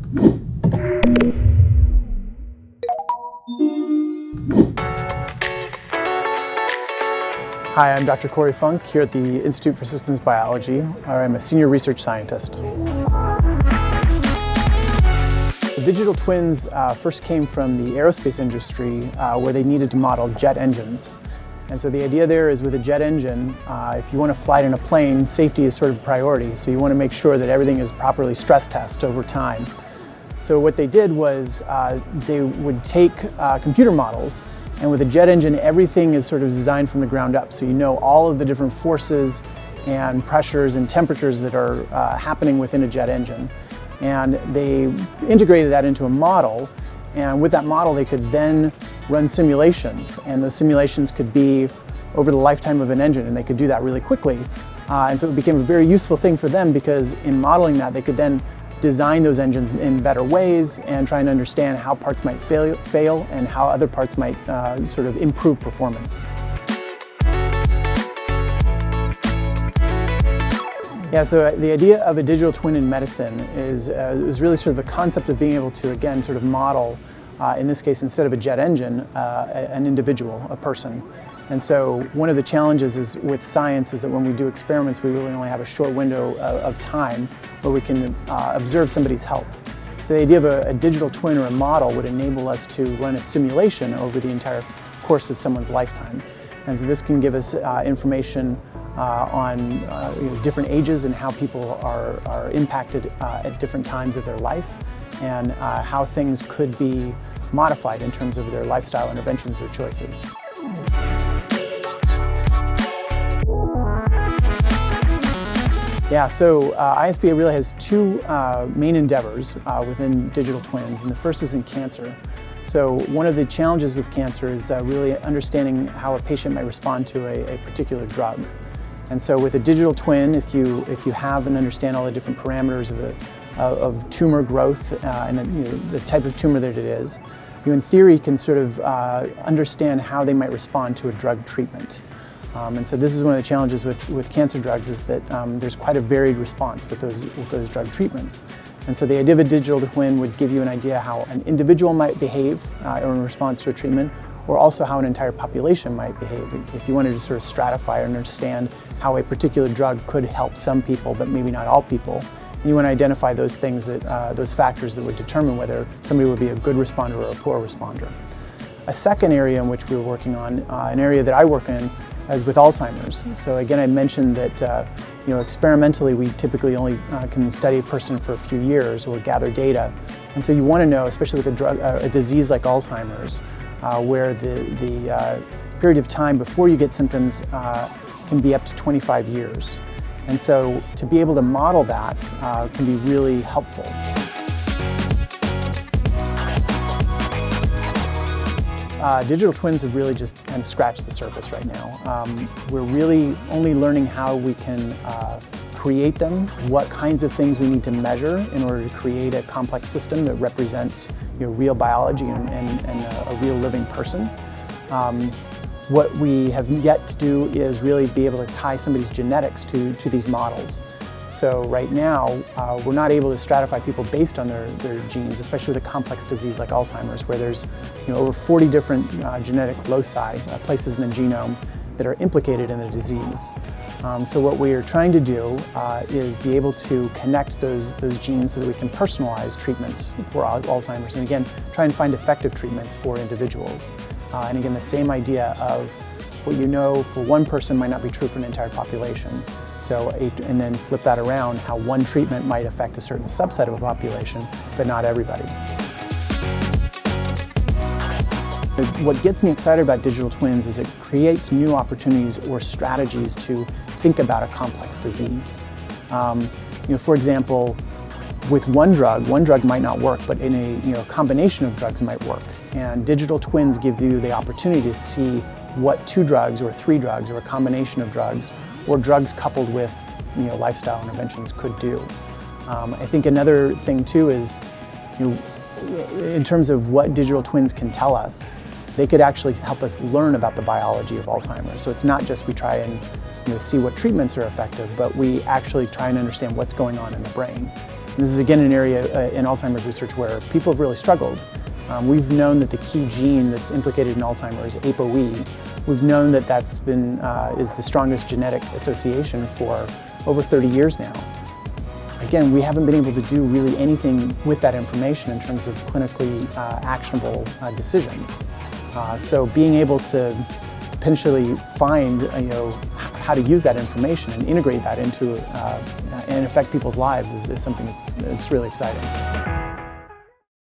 Hi, I'm Dr. Cory Funk here at the Institute for Systems Biology, where I'm a senior research scientist. The digital twins first came from the aerospace industry where they needed to model jet engines. And so the idea there is with a jet engine, if you want to fly it in a plane, safety is sort of a priority. So you want to make sure that everything is properly stress tested over time. So what they did was they would take computer models, and with a jet engine, everything is sort of designed from the ground up. So you know all of the different forces and pressures and temperatures that are happening within a jet engine. And they integrated that into a model, and with that model they could then run simulations, and those simulations could be over the lifetime of an engine, and they could do that really quickly. And so it became a very useful thing for them, because in modeling that they could then design those engines in better ways and try and understand how parts might fail and how other parts might sort of improve performance. Yeah, so the idea of a digital twin in medicine is really sort of the concept of being able to, again, sort of model, in this case, instead of a jet engine, an individual, a person. And so one of the challenges with science is that when we do experiments, we really only have a short window of time where we can observe somebody's health. So the idea of a digital twin or a model would enable us to run a simulation over the entire course of someone's lifetime. And so this can give us information on different ages and how people are impacted at different times of their life, and how things could be modified in terms of their lifestyle interventions or choices. Yeah, so ISBA really has two main endeavors within digital twins, and the first is in cancer. So one of the challenges with cancer is really understanding how a patient might respond to a particular drug. And so with a digital twin, if you have and understand all the different parameters of tumor growth and the type of tumor that it is, you in theory can sort of understand how they might respond to a drug treatment. And so this is one of the challenges with cancer drugs, is that there's quite a varied response with those drug treatments. And so the idea of a digital twin would give you an idea how an individual might behave in response to a treatment, or also how an entire population might behave. If you wanted to sort of stratify and understand how a particular drug could help some people, but maybe not all people, and you want to identify those things, those factors that would determine whether somebody would be a good responder or a poor responder. A second area in which we were working on, an area that I work in, is with Alzheimer's. So again, I mentioned that experimentally we typically only can study a person for a few years or gather data. And so you want to know, especially with a disease like Alzheimer's, where the period of time before you get symptoms can be up to 25 years. And so to be able to model that can be really helpful. Digital twins have really just kind of scratched the surface right now. We're really only learning how we can create them, what kinds of things we need to measure in order to create a complex system that represents real biology and a real living person. What we have yet to do is really be able to tie somebody's genetics to these models. So right now, we're not able to stratify people based on their genes, especially with a complex disease like Alzheimer's, where there's over 40 different genetic loci, places in the genome, that are implicated in the disease. So what we are trying to do is be able to connect those genes so that we can personalize treatments for Alzheimer's, and again, try and find effective treatments for individuals. And again, the same idea of what you know for one person might not be true for an entire population. So, and then flip that around, how one treatment might affect a certain subset of a population, but not everybody. What gets me excited about digital twins is it creates new opportunities or strategies to think about a complex disease. For example, with one drug might not work, but in a combination of drugs might work. And digital twins give you the opportunity to see what 2 drugs or 3 drugs or a combination of drugs or drugs coupled with lifestyle interventions could do. I think another thing too is, in terms of what digital twins can tell us, they could actually help us learn about the biology of Alzheimer's. So it's not just we try and see what treatments are effective, but we actually try and understand what's going on in the brain. And this is again an area in Alzheimer's research where people have really struggled. We've known that the key gene that's implicated in Alzheimer's, ApoE, we've known that that's been is the strongest genetic association for over 30 years now. Again, we haven't been able to do really anything with that information in terms of clinically actionable decisions. So being able to potentially find how to use that information and integrate that into and affect people's lives is something that's really exciting.